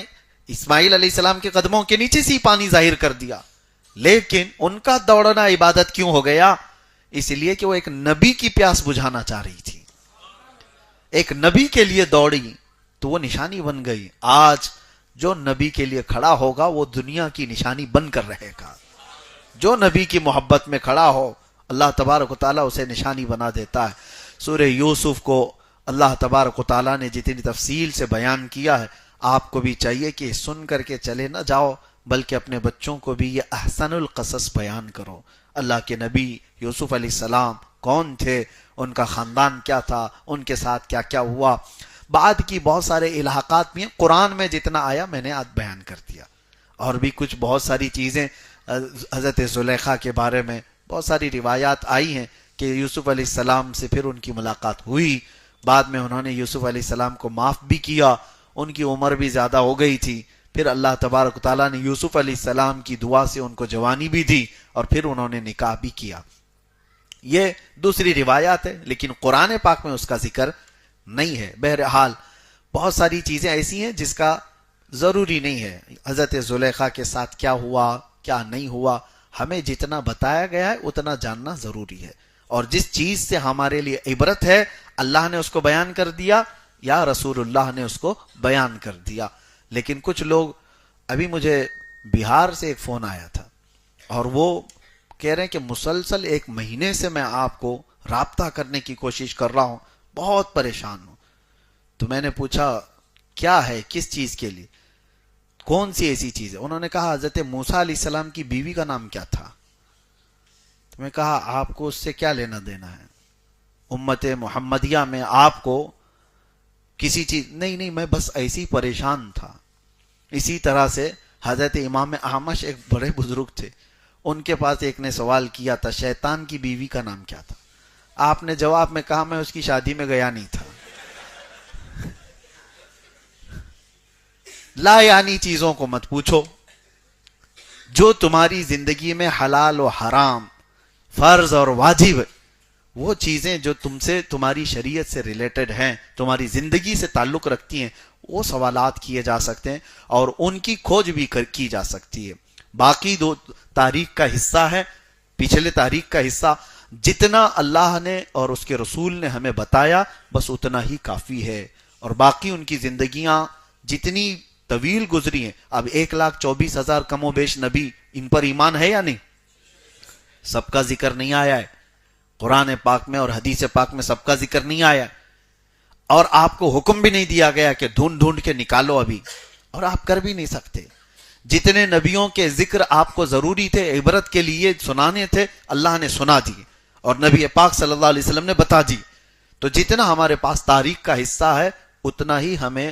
Speaker 1: اسماعیل علیہ السلام کے قدموں کے نیچے سے پانی ظاہر کر دیا, لیکن ان کا دوڑنا عبادت کیوں ہو گیا؟ اس لیے کہ وہ ایک نبی کی پیاس بجھانا چاہ رہی تھی, ایک نبی کے لیے دوڑی تو وہ نشانی بن گئی. آج جو نبی کے لیے کھڑا ہوگا وہ دنیا کی نشانی بن کر رہے گا. جو نبی کی محبت میں کھڑا ہو اللہ تبارک و تعالیٰ اسے نشانی بنا دیتا ہے. سورہ یوسف کو اللہ تبارک و تعالیٰ نے جتنی تفصیل سے بیان کیا ہے, آپ کو بھی چاہیے کہ سن کر کے چلے نہ جاؤ, بلکہ اپنے بچوں کو بھی یہ احسن القصص بیان کرو. اللہ کے نبی یوسف علیہ السلام کون تھے, ان کا خاندان کیا تھا, ان کے ساتھ کیا کیا ہوا. بعد کی بہت سارے الحاقات بھی ہیں, قرآن میں جتنا آیا میں نے آج بیان کر دیا. اور بھی کچھ بہت ساری چیزیں حضرت زلیخا کے بارے میں بہت ساری روایات آئی ہیں کہ یوسف علیہ السلام سے پھر ان کی ملاقات ہوئی, بعد میں انہوں نے یوسف علیہ السلام کو معاف بھی کیا, ان کی عمر بھی زیادہ ہو گئی تھی. پھر اللہ تبارک و تعالیٰ نے یوسف علیہ السلام کی دعا سے ان کو جوانی بھی دی اور پھر انہوں نے نکاح بھی کیا. یہ دوسری روایات ہے, لیکن قرآن پاک میں اس کا ذکر نہیں ہے. بہرحال بہت ساری چیزیں ایسی ہیں جس کا ضروری نہیں ہے. حضرت زلیخا کے ساتھ کیا ہوا کیا نہیں ہوا, ہمیں جتنا بتایا گیا ہے اتنا جاننا ضروری ہے. اور جس چیز سے ہمارے لیے عبرت ہے اللہ نے اس کو بیان کر دیا یا رسول اللہ نے اس کو بیان کر دیا. لیکن کچھ لوگ, ابھی مجھے بہار سے ایک فون آیا تھا اور وہ کہہ رہے ہیں کہ مسلسل 1 مہینے سے میں آپ کو رابطہ کرنے کی کوشش کر رہا ہوں, بہت پریشان ہوں. تو میں نے پوچھا کیا ہے, کس چیز کے لیے, کون سی ایسی چیز ہے؟ انہوں نے کہا حضرت موسیٰ علیہ السلام کی بیوی کا نام کیا تھا. تو میں کہا آپ کو اس سے کیا لینا دینا ہے, امت محمدیہ میں آپ کو کسی چیز نہیں, میں بس ایسی پریشان تھا. اسی طرح سے حضرت امام احمش ایک بڑے بزرگ تھے, ان کے پاس ایک نے سوال کیا تھا شیطان کی بیوی کا نام کیا تھا. آپ نے جواب میں کہا میں اس کی شادی میں گیا نہیں تھا. لا یعنی چیزوں کو مت پوچھو, جو تمہاری زندگی میں حلال و حرام, فرض اور واجب, وہ چیزیں جو تم سے تمہاری شریعت سے ریلیٹڈ ہیں، تمہاری زندگی سے تعلق رکھتی ہیں، وہ سوالات کیے جا سکتے ہیں اور ان کی کھوج بھی کی جا سکتی ہے. باقی دو تاریخ کا حصہ ہے، پچھلے تاریخ کا حصہ جتنا اللہ نے اور اس کے رسول نے ہمیں بتایا بس اتنا ہی کافی ہے. اور باقی ان کی زندگیاں جتنی طویل گزری ہیں، اب 1,24,000 کم و بیش نبی، ان پر ایمان ہے یا نہیں؟ سب کا ذکر نہیں آیا ہے قرآن پاک میں اور حدیث پاک میں، سب کا ذکر نہیں آیا ہے. اور آپ کو حکم بھی نہیں دیا گیا کہ ڈھونڈ ڈھونڈ کے نکالو ابھی، اور آپ کر بھی نہیں سکتے. جتنے نبیوں کے ذکر آپ کو ضروری تھے، عبرت کے لیے سنانے تھے، اللہ نے سنا دی اور نبی پاک صلی اللہ علیہ وسلم نے بتا دی. تو جتنا ہمارے پاس تاریخ کا حصہ ہے اتنا ہی ہمیں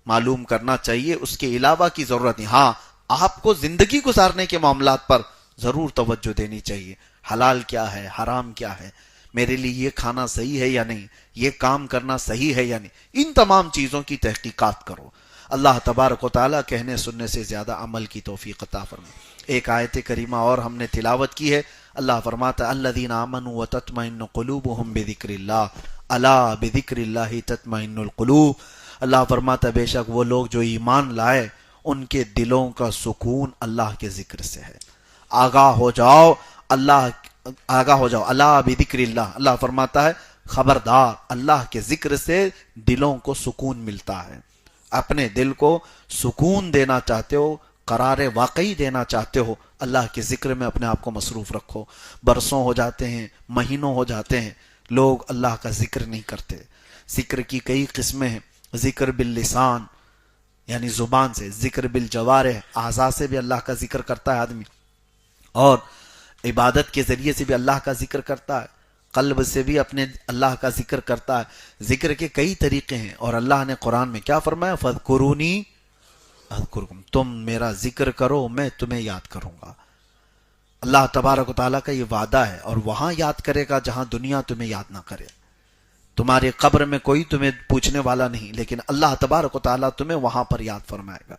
Speaker 1: معلوم کرنا چاہیے، اس کے علاوہ کی ضرورت نہیں. ہاں، آپ کو زندگی گزارنے کے معاملات پر ضرور توجہ دینی چاہیے. حلال کیا ہے، حرام کیا ہے، میرے لیے یہ کھانا صحیح ہے یا نہیں، یہ کام کرنا صحیح ہے یا نہیں، ان تمام چیزوں کی تحقیقات کرو. اللہ تبارک و تعالیٰ کہنے سننے سے زیادہ عمل کی توفیق عطا فرمائے. ایک آیت کریمہ اور ہم نے تلاوت کی ہے. اللہ فرماتا ہے الذین آمنوا وتطمئن قلوبهم بذکر اللہ الا بذکر اللہ تطمئن القلوب. اللہ فرماتا ہے بے شک وہ لوگ جو ایمان لائے ان کے دلوں کا سکون اللہ کے ذکر سے ہے. آگاہ ہو جاؤ، آگاہ ہو جاؤ، الا بذکر اللہ. اللہ فرماتا ہے خبردار، اللہ کے ذکر سے دلوں کو سکون ملتا ہے. اپنے دل کو سکون دینا چاہتے ہو، قرار واقعی دینا چاہتے ہو، اللہ کے ذکر میں اپنے آپ کو مصروف رکھو. برسوں ہو جاتے ہیں، مہینوں ہو جاتے ہیں، لوگ اللہ کا ذکر نہیں کرتے. ذکر کی کئی قسمیں ہیں. ذکر باللسان یعنی زبان سے، ذکر بالجوارح اعضاء سے بھی اللہ کا ذکر کرتا ہے آدمی، اور عبادت کے ذریعے سے بھی اللہ کا ذکر کرتا ہے، قلب سے بھی اپنے اللہ کا ذکر کرتا ہے. ذکر کے کئی طریقے ہیں اور اللہ نے قرآن میں کیا فرمایا؟ فَاذْكُرُونِي اذکرکم، تم میرا ذکر کرو میں تمہیں یاد کروں گا. اللہ تبارک و تعالیٰ کا یہ وعدہ ہے، اور وہاں یاد کرے گا جہاں دنیا تمہیں یاد نہ کرے. تمہارے قبر میں کوئی تمہیں پوچھنے والا نہیں، لیکن اللہ تبارک و تعالیٰ تمہیں وہاں پر یاد فرمائے گا.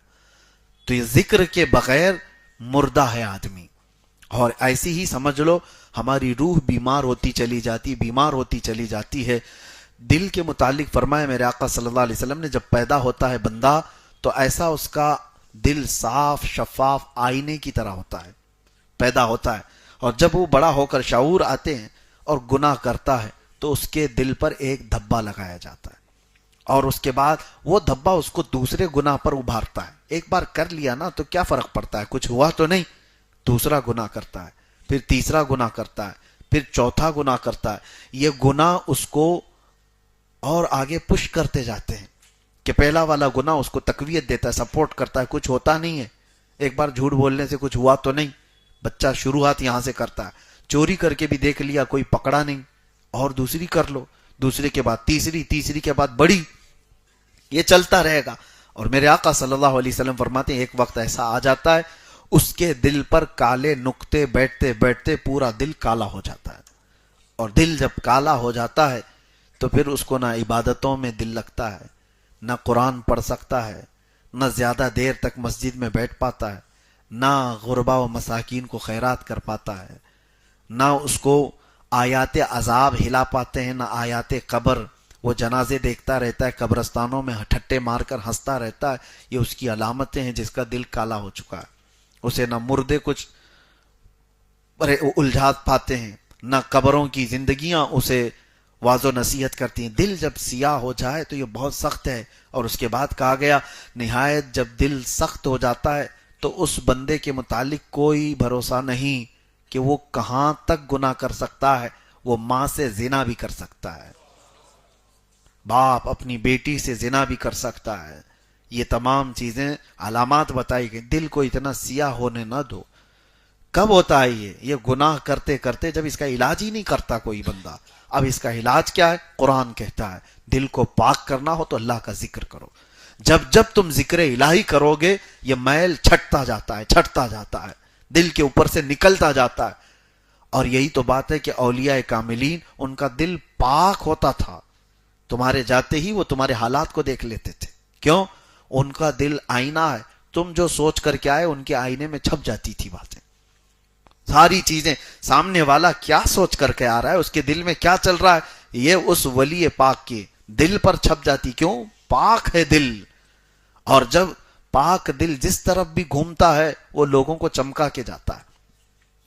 Speaker 1: تو یہ ذکر کے بغیر مردہ ہے آدمی. اور ایسی ہی سمجھ لو ہماری روح بیمار ہوتی چلی جاتی ہے. دل کے متعلق فرمایا میرے آقا صلی اللہ علیہ وسلم نے، جب پیدا ہوتا ہے بندہ تو ایسا اس کا دل صاف شفاف آئینے کی طرح ہوتا ہے، پیدا ہوتا ہے. اور جب وہ بڑا ہو کر شعور آتے ہیں اور گناہ کرتا ہے تو اس کے دل پر ایک دھبا لگایا جاتا ہے، اور اس کے بعد وہ دھبا اس کو دوسرے گناہ پر ابھارتا ہے. ایک بار کر لیا نا تو کیا فرق پڑتا ہے، کچھ ہوا تو نہیں. دوسرا گناہ کرتا ہے، پھر تیسرا گناہ کرتا ہے، پھر چوتھا گناہ کرتا ہے. یہ گناہ اس کو اور آگے پش کرتے جاتے ہیں کہ پہلا والا گناہ اس کو تقویت دیتا ہے، سپورٹ کرتا ہے. کچھ ہوتا نہیں ہے، ایک بار جھوٹ بولنے سے کچھ ہوا تو نہیں، بچہ شروعات یہاں سے کرتا ہے. چوری کر کے بھی دیکھ لیا، کوئی پکڑا نہیں، اور دوسری کر لو، دوسرے کے بعد تیسری، تیسری کے بعد بڑی، یہ چلتا رہے گا. اور میرے آقا صلی اللہ علیہ وسلم فرماتے ہیں ایک وقت ایسا آ جاتا ہے اس کے دل پر کالے نقطے بیٹھتے بیٹھتے پورا دل کالا ہو جاتا ہے. اور دل جب کالا ہو جاتا ہے تو پھر اس کو نہ عبادتوں میں دل لگتا ہے، نہ قرآن پڑھ سکتا ہے، نہ زیادہ دیر تک مسجد میں بیٹھ پاتا ہے، نہ غربا و مساکین کو خیرات کر پاتا ہے، نہ اس کو آیات عذاب ہلا پاتے ہیں، نہ آیات قبر. وہ جنازے دیکھتا رہتا ہے، قبرستانوں میں ٹھٹے مار کر ہنستا رہتا ہے. یہ اس کی علامتیں ہیں جس کا دل کالا ہو چکا ہے. اسے نہ مردے کچھ الجھات پاتے ہیں، نہ قبروں کی زندگیاں اسے واضح و نصیحت کرتی ہیں. دل جب سیاہ ہو جائے تو یہ بہت سخت ہے. اور اس کے بعد کہا گیا نہایت جب دل سخت ہو جاتا ہے تو اس بندے کے متعلق کوئی بھروسہ نہیں کہ وہ کہاں تک گناہ کر سکتا ہے. وہ ماں سے زنا بھی کر سکتا ہے، باپ اپنی بیٹی سے زنا بھی کر سکتا ہے. یہ تمام چیزیں علامات بتائی گئی. دل کو اتنا سیاہ ہونے نہ دو. کب ہوتا ہے یہ گناہ کرتے کرتے، جب اس کا علاج ہی نہیں کرتا کوئی بندہ. اب اس کا علاج کیا ہے؟ قرآن کہتا ہے دل کو پاک کرنا ہو تو اللہ کا ذکر کرو. جب تم ذکر الہی کرو گے یہ میل چھٹتا جاتا ہے، دل کے اوپر سے نکلتا جاتا ہے. اور یہی تو بات ہے کہ اولیاء کاملین ان کا دل پاک ہوتا تھا، تمہارے جاتے ہی وہ تمہارے حالات کو دیکھ لیتے تھے. کیوں؟ ان کا دل آئینہ ہے. تم جو سوچ کر کے آئے ان کے آئینے میں چھپ جاتی تھی باتیں. ساری چیزیں، سامنے والا کیا سوچ کر کے آ رہا ہے، اس کے دل میں کیا چل رہا ہے، یہ اس ولی پاک کے دل پر چھپ جاتی. کیوں؟ پاک ہے دل. اور جب پاک دل جس طرف بھی گھومتا ہے وہ لوگوں کو چمکا کے جاتا ہے.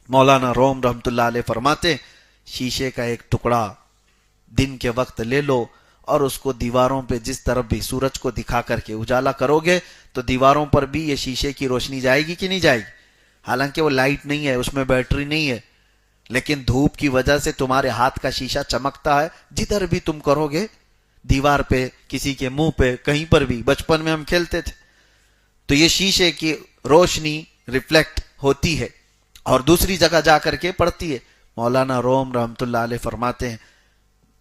Speaker 1: مولانا روم رحمت اللہ علیہ فرماتے ہیں شیشے کا ایک ٹکڑا دن کے وقت لے لو اور اس کو دیواروں پہ جس طرف بھی سورج کو دکھا کر کے اجالا کرو گے تو دیواروں پر بھی یہ شیشے کی روشنی جائے گی کہ نہیں جائے گی؟ حالانکہ وہ لائٹ نہیں ہے، اس میں بیٹری نہیں ہے، لیکن دھوپ کی وجہ سے تمہارے ہاتھ کا شیشہ چمکتا ہے. جدھر بھی تم کرو گے، دیوار پہ، کسی کے منہ پہ، کہیں پر بھی. بچپن میں ہم کھیلتے تھے تو یہ شیشے کی روشنی ریفلیکٹ ہوتی ہے اور دوسری جگہ جا کر کے پڑتی ہے. مولانا روم رحمت اللہ علیہ فرماتے ہیں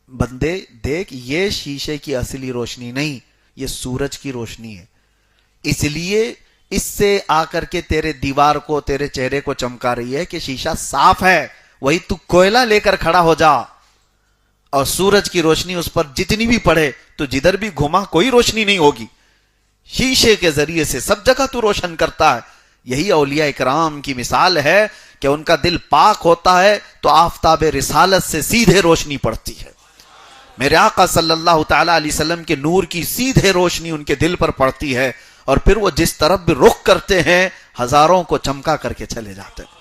Speaker 1: بندے دیکھ، یہ شیشے کی اصلی روشنی نہیں، یہ سورج کی روشنی ہے. اس لیے اس سے آ کر کے تیرے دیوار کو، تیرے چہرے کو چمکا رہی ہے کہ شیشہ صاف ہے. وہی تو کوئلہ لے کر کھڑا ہو جا اور سورج کی روشنی اس پر جتنی بھی پڑے تو جدھر بھی گھما کوئی روشنی نہیں ہوگی. شیشے کے ذریعے سے سب جگہ تو روشن کرتا ہے. یہی اولیاء اکرام کی مثال ہے کہ ان کا دل پاک ہوتا ہے تو آفتاب رسالت سے سیدھے روشنی پڑتی ہے. میرے آقا صلی اللہ تعالی علیہ وسلم کے نور کی سیدھے روشنی ان کے دل پر پڑتی ہے اور پھر وہ جس طرف بھی رخ کرتے ہیں ہزاروں کو چمکا کر کے چلے جاتے ہیں.